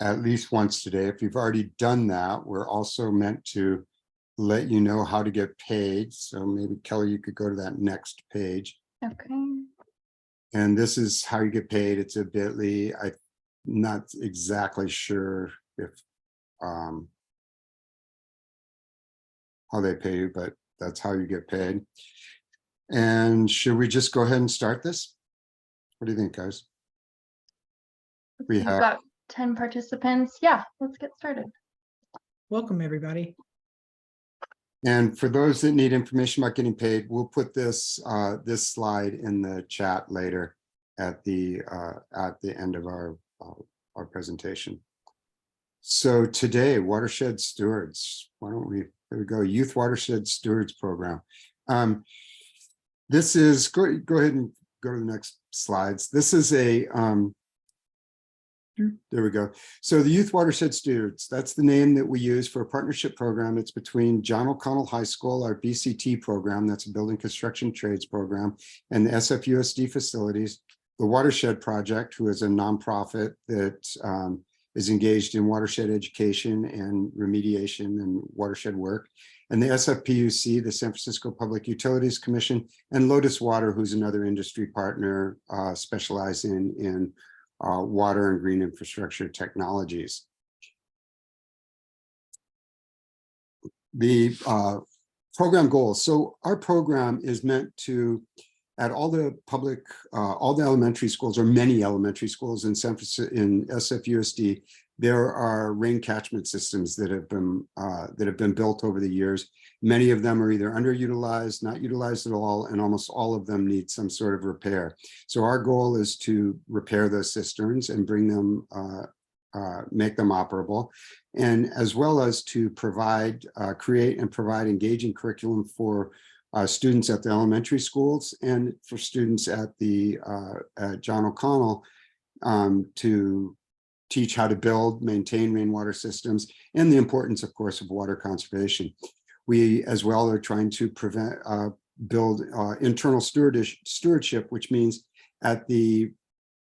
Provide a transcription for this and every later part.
at least once today. If you've already done that, we're also meant to let you know how to get paid. So maybe Kelly, you could go to that next page. Okay. And this is how you get paid. It's a bit.ly. I'm not exactly sure if how they pay you, but that's how you get paid. And should we just go ahead and start this? What do you think, guys? We've got 10 participants. Yeah, let's get started. Welcome, everybody. And for those that need information about getting paid, we'll put this this slide in the chat later at the end of our presentation. So today, Watershed Stewards. Why don't we? There we go. Youth Watershed Stewards program. This is go ahead and go to the next slides. This is a there we go. So the Youth Watershed Stewards, that's the name that we use for a partnership program. It's between John O'Connell High School, our BCT program, that's a building construction trades program, and the SFUSD facilities, the Watershed Project, who is a nonprofit that is engaged in watershed education and remediation and watershed work, and the SFPUC, the San Francisco Public Utilities Commission, and Lotus Water, who's another industry partner specializing in water and green infrastructure technologies. The program goals. So our program is meant to, at all the public, all the elementary schools, or many elementary schools in San Francisco, in SFUSD, there are rain catchment systems that have been built over the years. Many of them are either underutilized, not utilized at all, and almost all of them need some sort of repair. So our goal is to repair those cisterns and bring them, make them operable, and as well as to provide, create and provide engaging curriculum for students at the elementary schools and for students at the at John O'Connell to teach how to build, maintain rainwater systems, and the importance, of course, of water conservation. We, as well, are trying to build internal stewardship, which means at the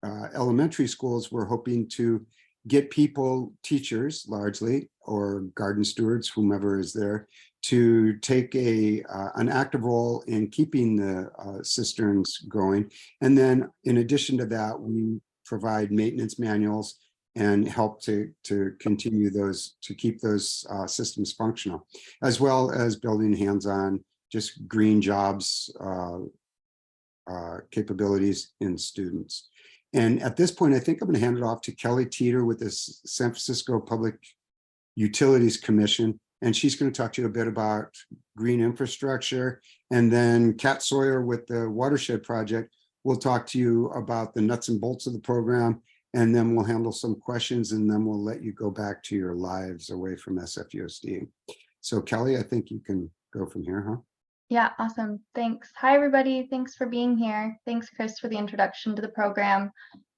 elementary schools, we're hoping to get people, teachers largely, or garden stewards, whomever is there, to take an active role in keeping the cisterns going. And then in addition to that, we provide maintenance manuals and help to continue those, to keep those systems functional, as well as building hands-on, just green jobs capabilities in students. And at this point, I think I'm going to hand it off to Kelly Teeter with the San Francisco Public Utilities Commission, and she's going to talk to you a bit about green infrastructure. And then Kat Sawyer with the Watershed Project will talk to you about the nuts and bolts of the program, and then we'll handle some questions, and then we'll let you go back to your lives away from SFUSD. So Kelly, I think you can go from here, huh? Yeah, awesome. Thanks. Hi, everybody. Thanks for being here. Thanks, Chris, for the introduction to the program.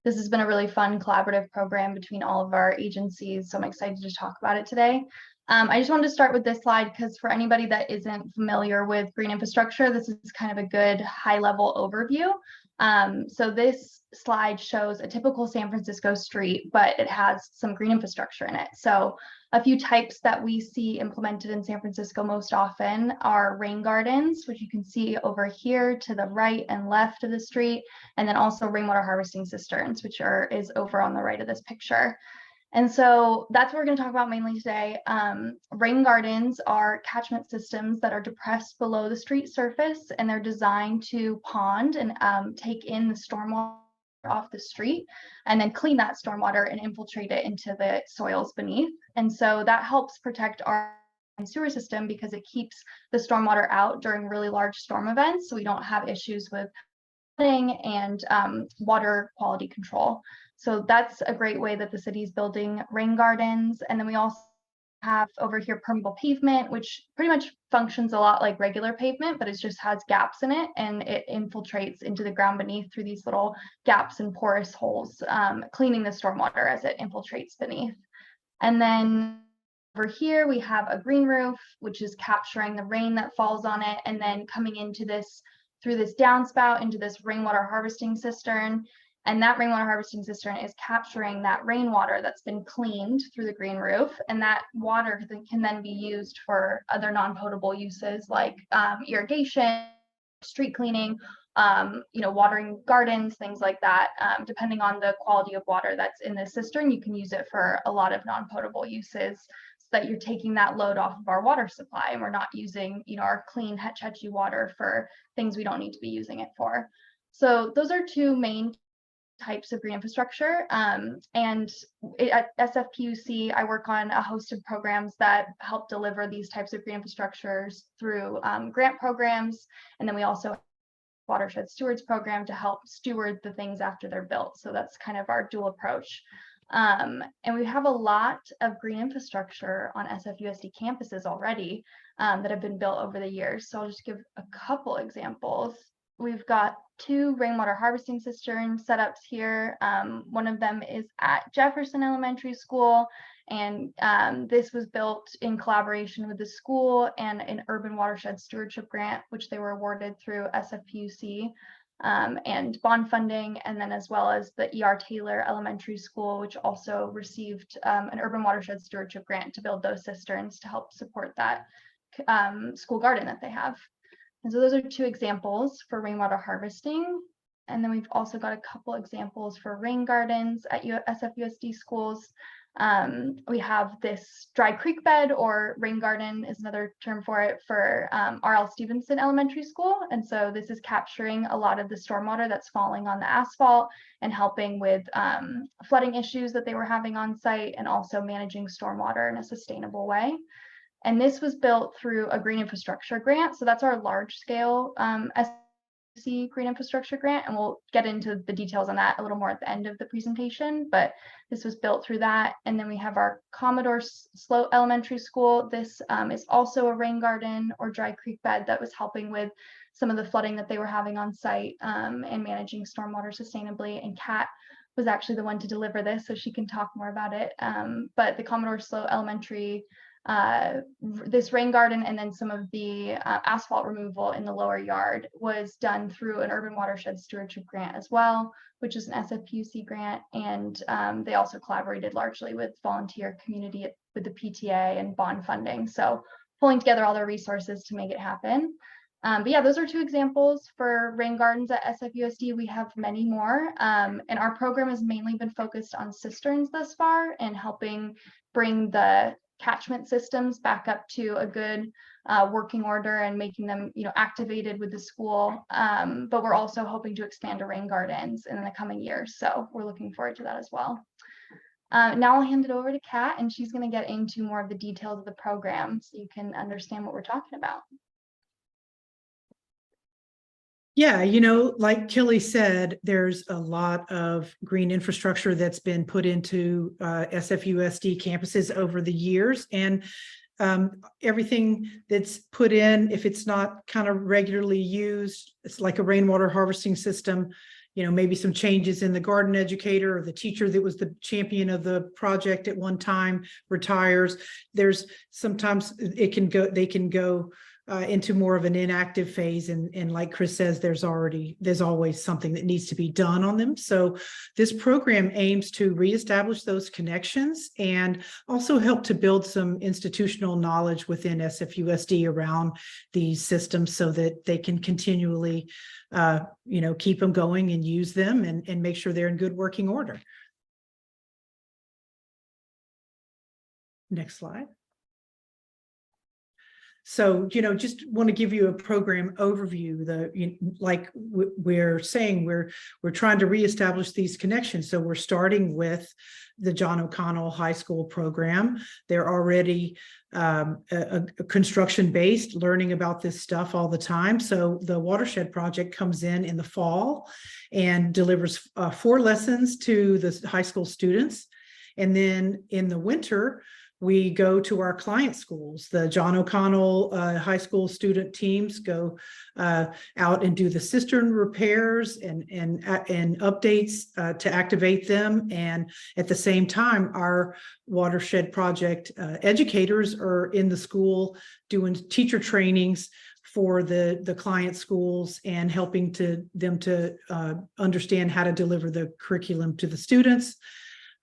This has been a really fun collaborative program between all of our agencies, so I'm excited to talk about it today. I just wanted to start with this slide because for anybody that isn't familiar with green infrastructure, this is kind of a good high-level overview. So this slide shows a typical San Francisco street, but it has some green infrastructure in it. So a few types that we see implemented in San Francisco most often are rain gardens, which you can see over here to the right and left of the street, and then also rainwater harvesting cisterns, which is over on the right of this picture. And so that's what we're going to talk about mainly today. Rain gardens are catchment systems that are depressed below the street surface, and they're designed to pond and take in the stormwater off the street and then clean that stormwater and infiltrate it into the soils beneath. And so that helps protect our sewer system because it keeps the stormwater out during really large storm events, so we don't have issues with flooding and water quality control. So that's a great way that the city is building rain gardens. And then we also have over here permeable pavement, which pretty much functions a lot like regular pavement, but it just has gaps in it and it infiltrates into the ground beneath through these little gaps and porous holes, cleaning the stormwater as it infiltrates beneath. And then over here we have a green roof, which is capturing the rain that falls on it and then coming into this through this downspout into this rainwater harvesting cistern. And that rainwater harvesting cistern is capturing that rainwater that's been cleaned through the green roof. And that water can then be used for other non-potable uses like irrigation, street cleaning, watering gardens, things like that. Depending on the quality of water that's in the cistern, you can use it for a lot of non-potable uses, so that you're taking that load off of our water supply, and we're not using, our clean Hetch Hetchy water for things we don't need to be using it for. So those are two main types of green infrastructure. At SFPUC, I work on a host of programs that help deliver these types of green infrastructures through grant programs. And then we also have Watershed Stewards program to help steward the things after they're built. So that's kind of our dual approach. And we have a lot of green infrastructure on SFUSD campuses already that have been built over the years. So I'll just give a couple examples. We've got 2 rainwater harvesting cistern setups here. One of them is at Jefferson Elementary School, and this was built in collaboration with the school and an urban watershed stewardship grant, which they were awarded through SFPUC and bond funding, and then as well as the E.R. Taylor Elementary School, which also received an urban watershed stewardship grant to build those cisterns to help support that school garden that they have. And so those are 2 examples for rainwater harvesting. And then we've also got a couple examples for rain gardens at SFUSD schools. We have this dry creek bed, or rain garden is another term for it, for R.L. Stevenson Elementary School. And so this is capturing a lot of the stormwater that's falling on the asphalt and helping with flooding issues that they were having on site, and also managing stormwater in a sustainable way. And this was built through a green infrastructure grant. So that's our large scale SC green infrastructure grant. And we'll get into the details on that a little more at the end of the presentation, but this was built through that. And then we have our Commodore Sloat Elementary School. This is also a rain garden or dry creek bed that was helping with some of the flooding that they were having on site and managing stormwater sustainably. And Kat was actually the one to deliver this, so she can talk more about it. But the Commodore Sloat Elementary, this rain garden and then some of the asphalt removal in the lower yard was done through an urban watershed stewardship grant as well, which is an SFPUC grant. And they also collaborated largely with volunteer community with the PTA and bond funding. So pulling together all their resources to make it happen. But yeah, those are 2 examples for rain gardens at SFUSD. We have many more, and our program has mainly been focused on cisterns thus far and helping bring the catchment systems back up to a good working order and making them, activated with the school. But we're also hoping to expand to rain gardens in the coming years. So we're looking forward to that as well. Now I'll hand it over to Kat, and she's going to get into more of the details of the program so you can understand what we're talking about. Yeah, like Kelly said, there's a lot of green infrastructure that's been put into SFUSD campuses over the years. And everything that's put in, if it's not kind of regularly used, it's like a rainwater harvesting system, maybe some changes in the garden educator or the teacher that was the champion of the project at one time retires. There's sometimes they can go into more of an inactive phase, and like Chris says, there's always something that needs to be done on them. So this program aims to reestablish those connections and also help to build some institutional knowledge within SFUSD around these systems so that they can continually keep them going and use them and make sure they're in good working order. Next slide. So, just want to give you a program overview. Like we're saying, we're trying to reestablish these connections. So we're starting with the John O'Connell High School program. They're already a construction-based, learning about this stuff all the time. So the Watershed project comes in the fall and delivers 4 lessons to the high school students. And then in the winter, we go to our client schools. The John O'Connell high school student teams go out and do the cistern repairs and updates to activate them. And at the same time, our Watershed project educators are in the school doing teacher trainings for the client schools and helping them to understand how to deliver the curriculum to the students.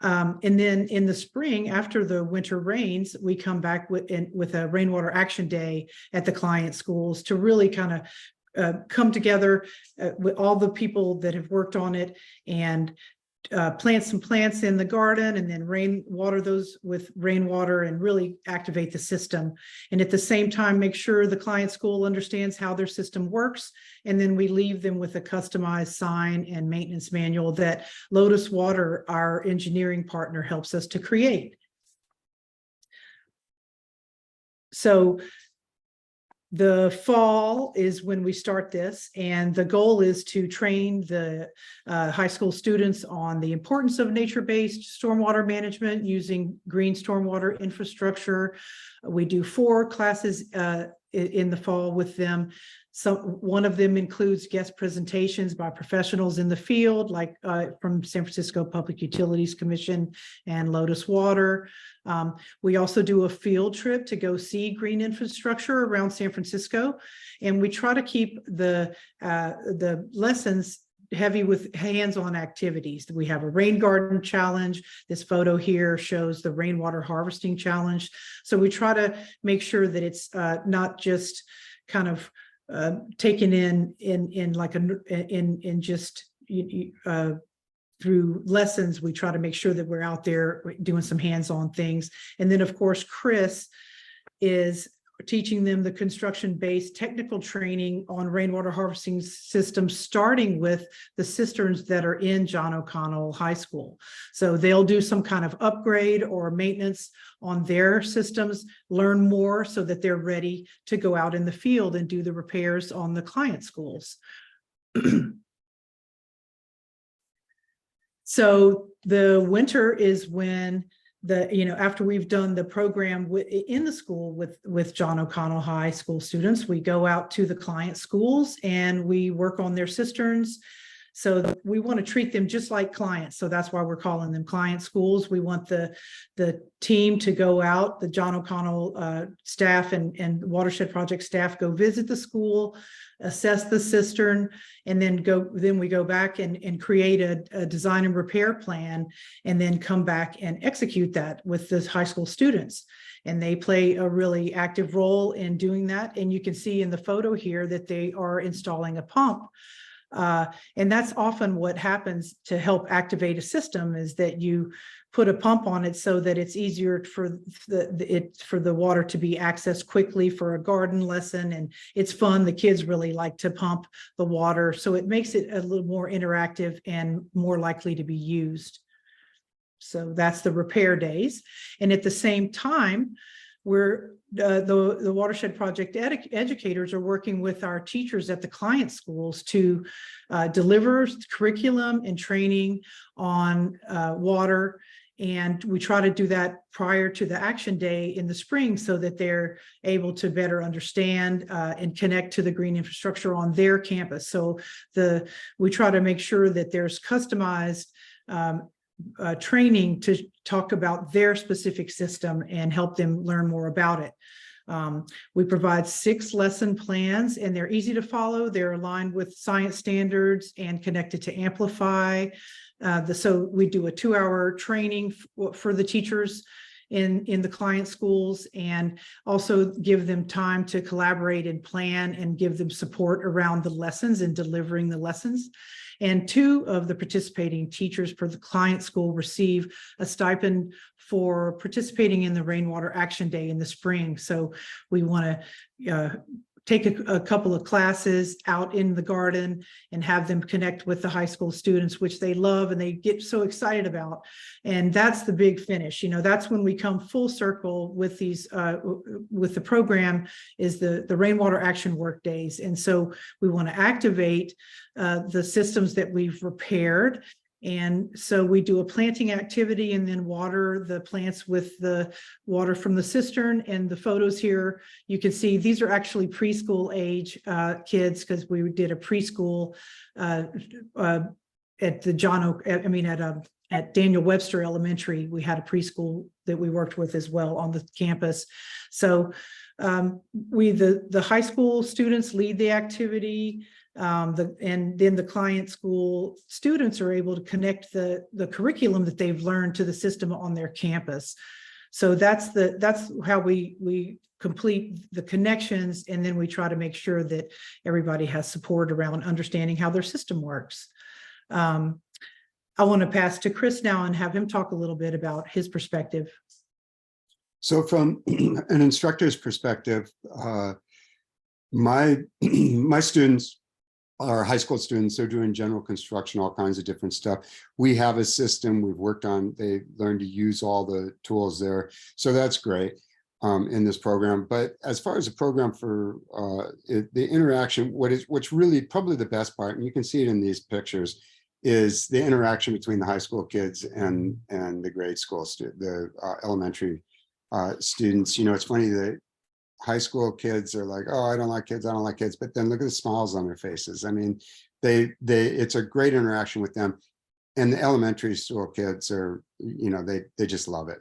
And then in the spring, after the winter rains, we come back with a rainwater action day at the client schools to really kind of come together with all the people that have worked on it and plant some plants in the garden and then water those with rainwater and really activate the system. And at the same time, make sure the client school understands how their system works. And then we leave them with a customized sign and maintenance manual that Lotus Water, our engineering partner, helps us to create. So the fall is when we start this, and the goal is to train the high school students on the importance of nature-based stormwater management using green stormwater infrastructure. We do 4 classes in the fall with them. So one of them includes guest presentations by professionals in the field, like from San Francisco Public Utilities Commission and Lotus Water. We also do a field trip to go see green infrastructure around San Francisco. And we try to keep the lessons heavy with hands-on activities. We have a rain garden challenge. This photo here shows the rainwater harvesting challenge. So we try to make sure that it's not just kind of taken in like in just through lessons. We try to make sure that we're out there doing some hands-on things. And then of course, Chris is teaching them the construction-based technical training on rainwater harvesting systems, starting with the cisterns that are in John O'Connell High School. So they'll do some kind of upgrade or maintenance on their systems, learn more so that they're ready to go out in the field and do the repairs on the client schools. So the winter is when after we've done the program in the school with John O'Connell High School students, we go out to the client schools and we work on their cisterns. So we want to treat them just like clients. So that's why we're calling them client schools. We want the team to go out, the John O'Connell staff and Watershed Project staff go visit the school, assess the cistern, and then we go back and create a design and repair plan, and then come back and execute that with the high school students. And they play a really active role in doing that. And you can see in the photo here that they are installing a pump. And that's often what happens to help activate a system, is that you put a pump on it so that it's easier for the water to be accessed quickly for a garden lesson. And it's fun. The kids really like to pump the water. So it makes it a little more interactive and more likely to be used. So that's the repair days. And at the same time, the Watershed Project educators are working with our teachers at the client schools to deliver curriculum and training on water. And we try to do that prior to the action day in the spring so that they're able to better understand and connect to the green infrastructure on their campus. So we try to make sure that there's customized training to talk about their specific system and help them learn more about it. We provide 6 lesson plans, and they're easy to follow. They're aligned with science standards and connected to Amplify. So we do a 2-hour training for the teachers in the client schools, and also give them time to collaborate and plan and give them support around the lessons and delivering the lessons. And 2 of the participating teachers for the client school receive a stipend for participating in the Rainwater Action Day in the spring. So we want to take a couple of classes out in the garden and have them connect with the high school students, which they love and they get so excited about. And that's the big finish. That's when we come full circle with these, with the program, is the Rainwater Action Work Days. And so we want to activate the systems that we've repaired. And so we do a planting activity and then water the plants with the water from the cistern. And the photos here, you can see these are actually preschool age kids, because we did a preschool at the at Daniel Webster Elementary, we had a preschool that we worked with as well on the campus. So the high school students lead the activity, and then the client school students are able to connect the curriculum that they've learned to the system on their campus. So that's how we complete the connections, and then we try to make sure that everybody has support around understanding how their system works. I want to pass to Chris now and have him talk a little bit about his perspective. So from an instructor's perspective, my students are high school students. They're doing general construction, all kinds of different stuff. We have a system we've worked on. They learn to use all the tools there. So that's great in this program. But as far as the program for the interaction, what's really probably the best part, and you can see it in these pictures, is the interaction between the high school kids and the grade school the elementary students. You know, it's funny that high school kids are like, oh, I don't like kids, but then look at the smiles on their faces. I mean, it's a great interaction with them. And the elementary school kids are, you know, they just love it.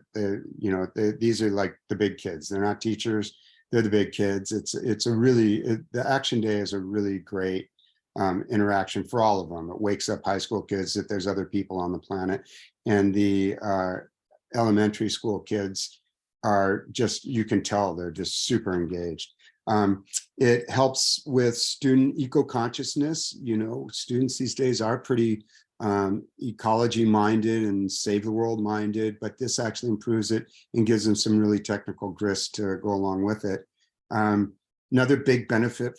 These are like the big kids. They're not teachers, they're the big kids. The action day is a really great interaction for all of them. It wakes up high school kids that there's other people on the planet, and the elementary school kids are just, you can tell they're just super engaged. It helps with student eco-consciousness. You know, students these days are pretty ecology minded and save the world minded, but this actually improves it and gives them some really technical grist to go along with it. Another big benefit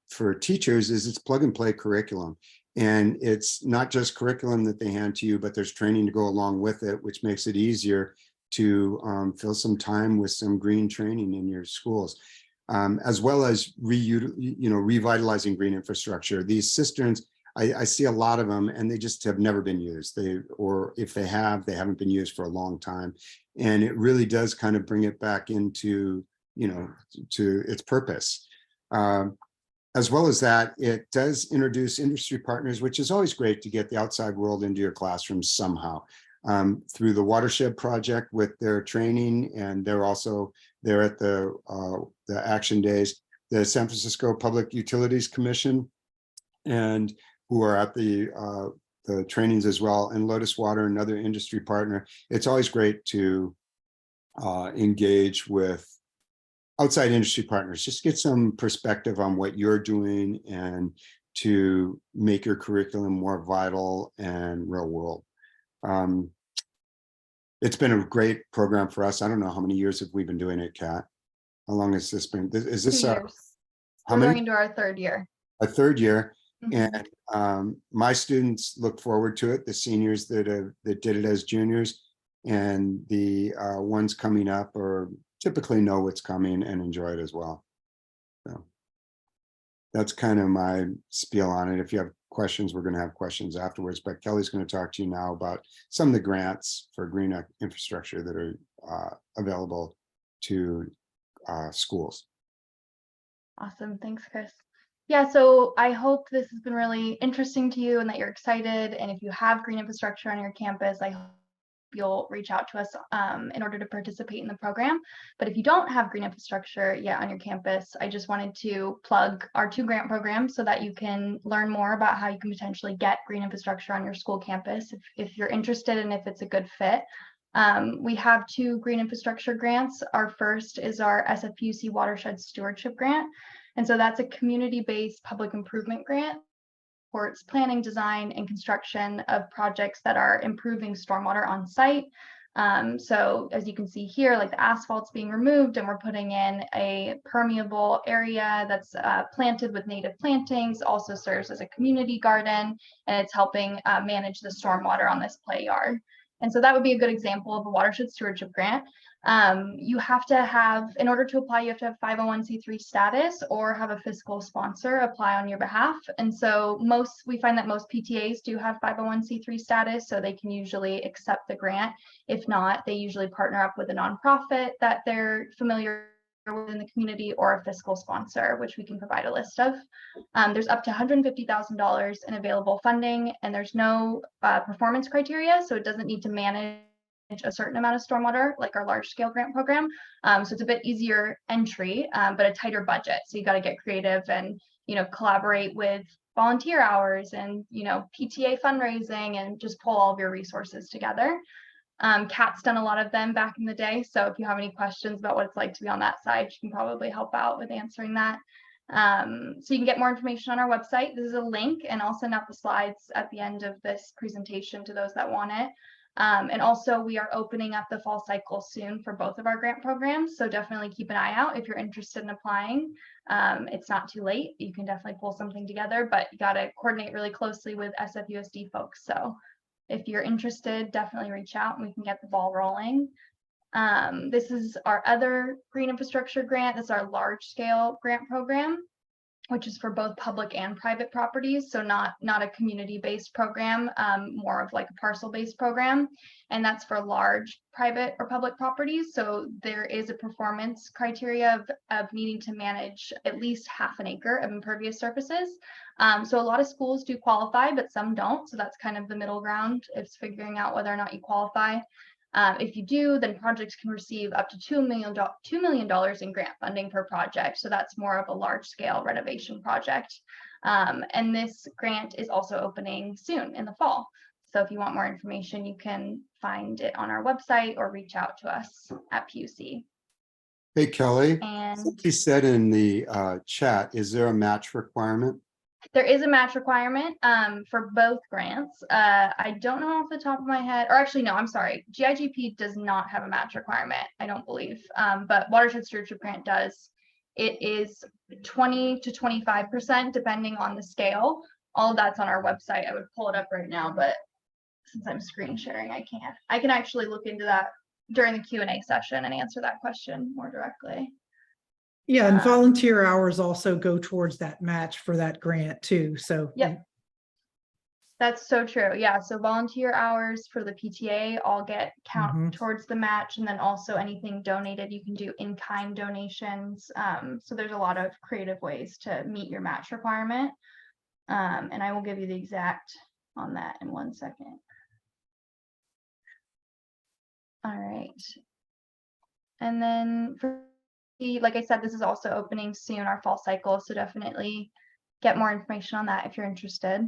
for teachers is it's plug and play curriculum. And it's not just curriculum that they hand to you, but there's training to go along with it, which makes it easier to fill some time with some green training in your schools, as well as revitalizing green infrastructure. These cisterns, I see a lot of them, and they just have never been used. Or if they have, they haven't been used for a long time. And it really does kind of bring it back into, to its purpose. As well as that, it does introduce industry partners, which is always great to get the outside world into your classrooms somehow. Through the Watershed project with their training, and they're at the action days, the San Francisco Public Utilities Commission, and who are at the trainings as well, and Lotus Water, another industry partner. It's always great to engage with outside industry partners, just get some perspective on what you're doing and to make your curriculum more vital and real world. It's been a great program for us. I don't know how many years have we been doing it, Kat? How long has this been? Is this 2 years? How We're many? going into our third year. A third year. Mhm. And my students look forward to it. The seniors that did it as juniors, and the ones coming up or typically know what's coming and enjoy it as well. So that's kind of my spiel on it. If you have questions, we're going to have questions afterwards, but Kelly's going to talk to you now about some of the grants for green infrastructure that are available to schools. Awesome. Thanks, Chris. Yeah, so I hope this has been really interesting to you and that you're excited. And if you have green infrastructure on your campus, I hope you'll reach out to us in order to participate in the program. But if you don't have green infrastructure yet on your campus, I just wanted to plug our 2 grant programs so that you can learn more about how you can potentially get green infrastructure on your school campus if you're interested and if it's a good fit. We have 2 green infrastructure grants. Our first is our SFUC Watershed Stewardship Grant. And so that's a community-based public improvement grant, supports planning, design, and construction of projects that are improving stormwater on site. So as you can see here, like the asphalt's being removed and we're putting in a permeable area that's planted with native plantings, also serves as a community garden, and it's helping manage the stormwater on this play yard. And so that would be a good example of a watershed stewardship grant. You have to have, in order to apply, you have to have 501c3 status or have a fiscal sponsor apply on your behalf. And so we find that most PTAs do have 501c3 status, so they can usually accept the grant. If not, they usually partner up with a nonprofit that they're familiar within the community or a fiscal sponsor, which we can provide a list of. There's up to $150,000 in available funding, and there's no performance criteria, so it doesn't need to manage a certain amount of stormwater like our large scale grant program. So it's a bit easier entry, but a tighter budget. So you got to get creative and, collaborate with volunteer hours and, PTA fundraising and just pull all of your resources together. Kat's done a lot of them back in the day. So if you have any questions about what it's like to be on that side, she can probably help out with answering that. So you can get more information on our website. This is a link, and I'll send out the slides at the end of this presentation to those that want it. And also we are opening up the fall cycle soon for both of our grant programs. So definitely keep an eye out if you're interested in applying. It's not too late. You can definitely pull something together, but you got to coordinate really closely with SFUSD folks. So if you're interested, definitely reach out and we can get the ball rolling. This is our other green infrastructure grant. This is our large scale grant program, which is for both public and private properties. So not a community-based program, more of like a parcel-based program. And that's for large private or public properties. So there is a performance criteria of needing to manage at least half an acre of impervious surfaces. So a lot of schools do qualify, but some don't. So that's kind of the middle ground. It's figuring out whether or not you qualify. If you do, then projects can receive up to $2 million in grant funding per project. So that's more of a large scale renovation project. And this grant is also opening soon in the fall. So if you want more information, you can find it on our website or reach out to us at PUC. Hey, Kelly, And he said in the chat, is there a match requirement? there is a match requirement for both grants. I don't know off the top of my head, or actually, no, I'm sorry. GIGP does not have a match requirement, I don't believe, but Watershed Stewardship Grant does. It is 20 to 25%, depending on the scale. All of that's on our website. I would pull it up right now, but since I'm screen sharing, I can't. I can actually look into that during the Q&A session and answer that question more directly. Yeah, and volunteer hours also go towards that match for that grant too. So yep, that's so true. Yeah, so volunteer hours for the PTA all count towards the match, and then also anything donated, you can do in-kind donations. So there's a lot of creative ways to meet your match requirement. And I will give you the exact on that in 1 second. All right. And then like I said, this is also opening soon, our fall cycle. So definitely get more information on that if you're interested.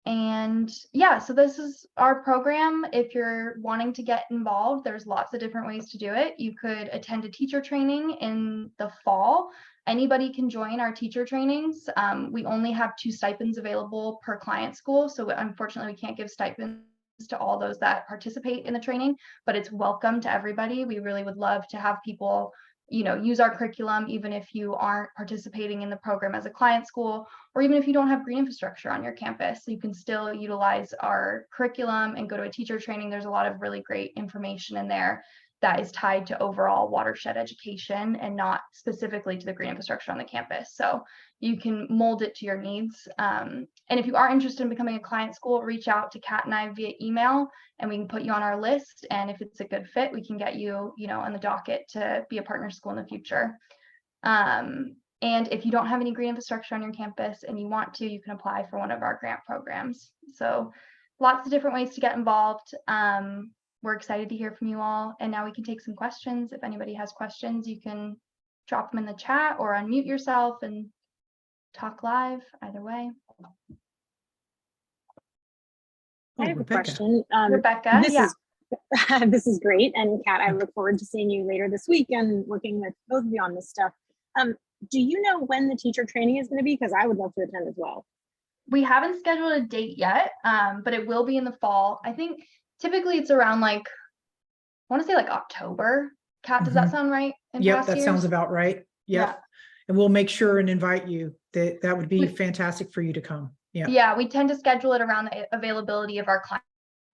And yeah, so this is our program. If you're wanting to get involved, there's lots of different ways to do it. You could attend a teacher training in the fall. Anybody can join our teacher trainings. We only have 2 stipends available per client school. So unfortunately, we can't give stipends to all those that participate in the training, but it's welcome to everybody. We really would love to have people use our curriculum, even if you aren't participating in the program as a client school, or even if you don't have green infrastructure on your campus, you can still utilize our curriculum and go to a teacher training. There's a lot of really great information in there that is tied to overall watershed education and not specifically to the green infrastructure on the campus. So you can mold it to your needs. And if you are interested in becoming a client school, reach out to Kat and I via email, and we can put you on our list. And if it's a good fit, we can get you, on the docket to be a partner school in the future. And if you don't have any green infrastructure on your campus and you want to, you can apply for one of our grant programs. So lots of different ways to get involved. We're excited to hear from you all. And now we can take some questions. If anybody has questions, you can drop them in the chat or unmute yourself and talk live, either way. I have Rebecca. a question. Rebecca, This is great. And Kat, I look forward to seeing you later this week and working with both of you on this stuff. Do you know when the teacher training is going to be? Because I would love to attend as well. We haven't scheduled a date yet, but it will be in the fall. I think typically it's around I want to say October. Kat, does that sound right? Yep, that sounds about right. Yep. Yeah. And we'll make sure and invite you. That would be fantastic for you to come. Yeah. Yeah, we tend to schedule it around the availability of our client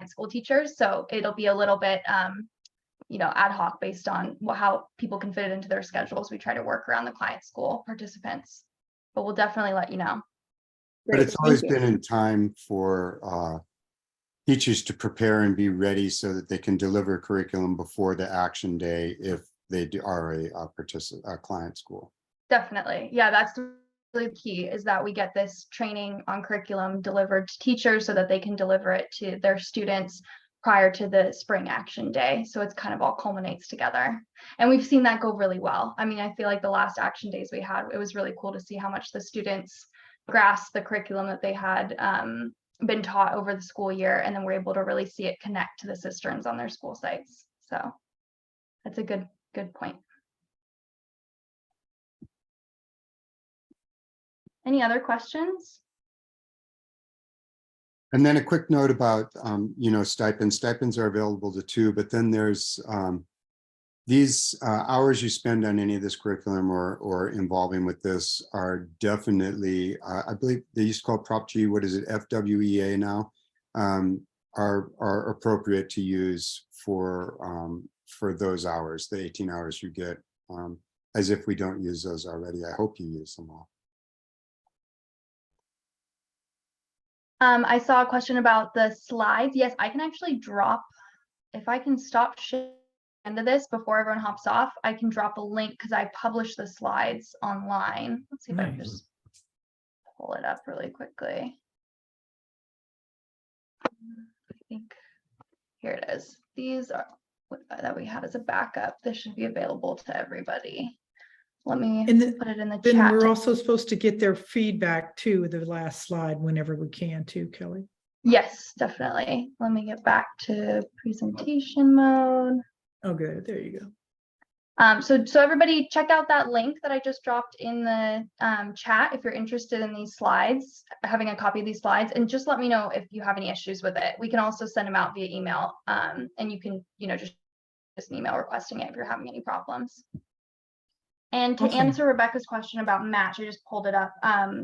school teachers. So it'll be a little bit, ad hoc based on how people can fit it into their schedules. We try to work around the client school participants, but we'll definitely let you know. But it's always been in time for teachers to prepare and be ready so that they can deliver curriculum before the action day if they are a client school. Definitely. Yeah, that's really key, is that we get this training on curriculum delivered to teachers so that they can deliver it to their students prior to the spring action day. So it's kind of all culminates together. And we've seen that go really well. I mean, I feel like the last action days we had, it was really cool to see how much the students grasped the curriculum that they had been taught over the school year, and then we're able to really see it connect to the cisterns on their school sites. So that's a good point. Any other questions? And then a quick note about, stipends. Stipends are available to two, but then there's these hours you spend on any of this curriculum or involving with this are definitely, I believe they used to call Prop G, what is it, FWEA now, are appropriate to use for those hours, the 18 hours you get, as if we don't use those already. I hope you use them all. I saw a question about the slides. Yes, I can actually drop, if I can stop sharing into this before everyone hops off, I can drop a link because I published the slides online. Let's see if I can just pull it up really quickly. I think here it is. These are that we had as a backup. This should be available to everybody. Let me put it in the chat. Then we're also supposed to get their feedback too, the last slide, whenever we can too, Kelly. Yes, definitely. Let me get back to presentation mode. Oh, good. There you go. So everybody check out that link that I just dropped in the chat if you're interested in these slides, having a copy of these slides, and just let me know if you have any issues with it. We can also send them out via email, and you can, just an email requesting it if you're having any problems. And to answer Rebecca's question about match, I just pulled it up.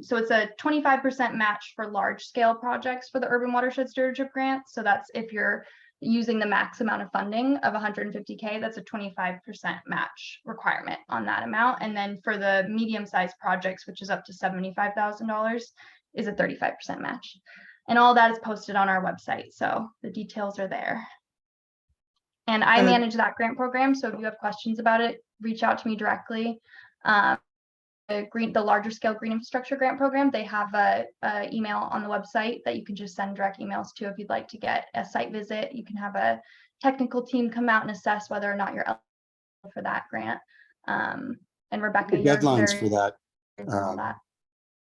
So it's a 25% match for large scale projects for the Urban Watershed Stewardship Grant. So that's if you're using the max amount of funding of 150K, that's a 25% match requirement on that amount. And then for the medium-sized projects, which is up to $75,000, is a 35% match. And all that is posted on our website. So the details are there. And I manage that grant program. So if you have questions about it, reach out to me directly. The larger scale green infrastructure grant program, they have a email on the website that you can just send direct emails to if you'd like to get a site visit. You can have a technical team come out and assess whether or not you're eligible for that grant. And Rebecca, the deadlines for that,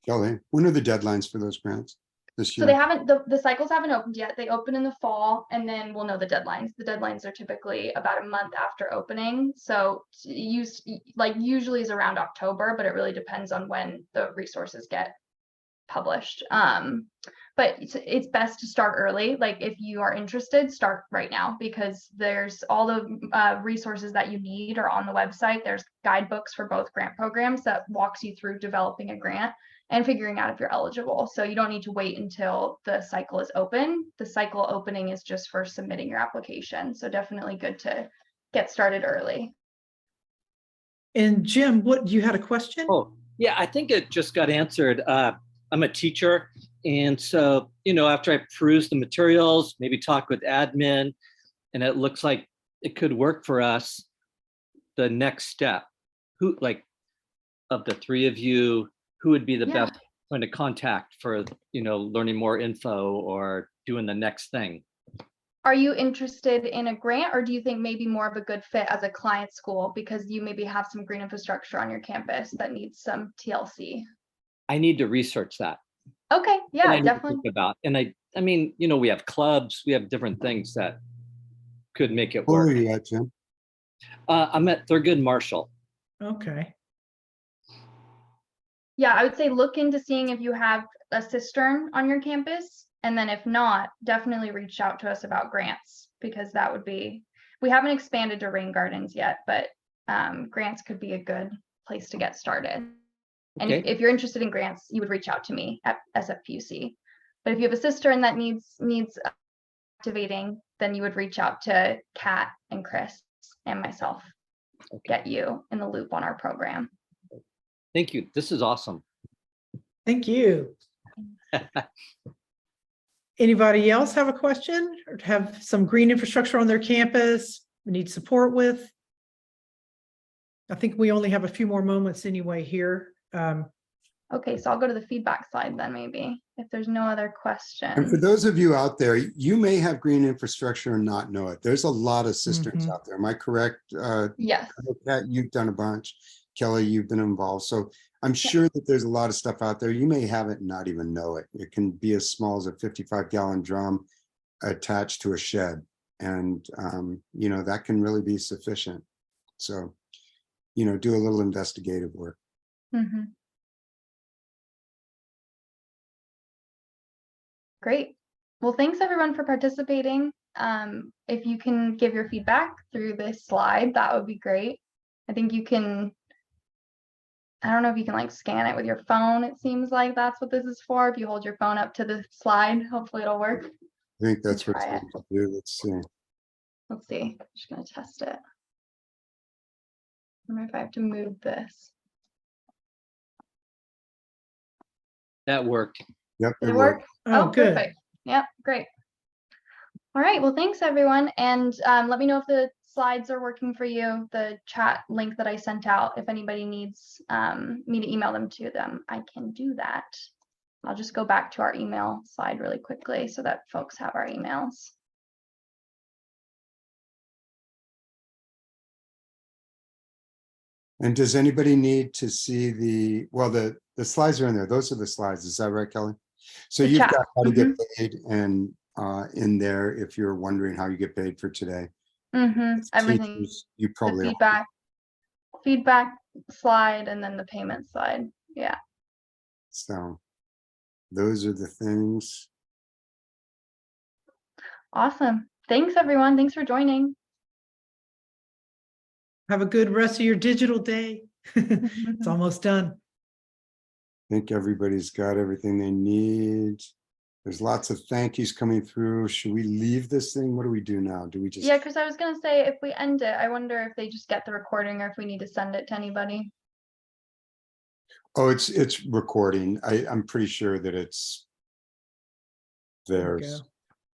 Kelly, when are the deadlines for those grants this year? So they haven't, the cycles haven't opened yet. They open in the fall, and then we'll know the deadlines. The deadlines are typically about a month after opening. So usually is around October, but it really depends on when the resources get published. But it's best to start early. Like if you are interested, start right now, because there's all the resources that you need are on the website. There's guidebooks for both grant programs that walks you through developing a grant and figuring out if you're eligible. So you don't need to wait until the cycle is open. The cycle opening is just for submitting your application. So definitely good to get started early. And Jim, you had a question? Oh, yeah, I think it just got answered. I'm a teacher. And so, after I peruse the materials, maybe talk with admin, and it looks like it could work for us, the next step, of the three of you, who would be the best point of contact for, learning more info or doing the next thing? Are you interested in a grant, or do you think maybe more of a good fit as a client school because you maybe have some green infrastructure on your campus that needs some TLC? I need to research that. Okay, yeah, definitely. And I mean, we have clubs, we have different things that could make it Where work. are you at, Jim? I'm at Thurgood Marshall. Okay. Yeah, I would say look into seeing if you have a cistern on your campus. And then if not, definitely reach out to us about grants, because that would be, we haven't expanded to rain gardens yet, but grants could be a good place to get started. And Okay. if you're interested in grants, you would reach out to me at SFPUC. But if you have a cistern that needs activating, then you would reach out to Kat and Chris and myself. Okay. Get you in the loop on our program. Thank you. This is awesome. Thank you. Anybody else have a question or have some green infrastructure on their campus need support with? I think we only have a few more moments anyway here. Okay, so I'll go to the feedback slide then maybe, if there's no other And for questions. those of you out there, you may have green infrastructure and not know it. There's a lot of cisterns Mhm. out there. Am I correct? Yes, Kat, you've done a bunch. Kelly, you've been involved. So I'm sure that there's a lot of stuff out there. You may have it and not even know it. It can be as small as a 55-gallon drum attached to a shed. And, that can really be sufficient. So, do a little investigative work. mhm. Great. Well, thanks everyone for participating. If you can give your feedback through this slide, that would be great. I think you can, I don't know if you can like scan it with your phone. It seems like that's what this is for. If you hold your phone up to the slide, hopefully it'll work. I think that's what it's Try it. going to do. Let's see. Let's see. I'm just gonna test it. I wonder if I have to move this. That worked. Yep, Did it work? Oh, good. Perfect. Yep, great. All right, well, thanks everyone. And let me know if the slides are working for you, the chat link that I sent out. If anybody needs me to email them to them, I can do that. I'll just go back to our email slide really quickly so that folks have our emails. And does anybody need to see the slides are in there. Those are the slides. Is that right, Kelly? So The you've chat. got how to get paid and in there if you're wondering how you get paid for today. Everything, Teachers, you the probably feedback slide, and then the payment slide. Yeah. so those are the things. Awesome. Thanks everyone. Thanks for joining. Have a good rest of your digital day. It's almost done. I think everybody's got everything they need. There's lots of thank yous coming through. Should we leave this thing? What do we do now? Do we just Yeah, because I was gonna say if we end it, I wonder if they just get the recording or if we need to send it to anybody. Oh, it's recording. I'm pretty sure that it's There we theirs. go.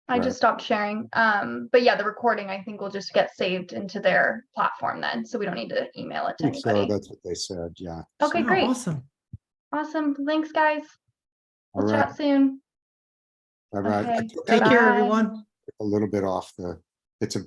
I Right. just stopped sharing. But yeah, the recording I think will just get saved into their platform then, so we don't need to email it to I think so. anybody. That's what they said. Yeah. Okay, Oh, great. awesome. Awesome. Thanks, guys. All We'll right. chat soon. Bye bye. Okay. Take care, Bye. everyone. A little bit off the. It's about.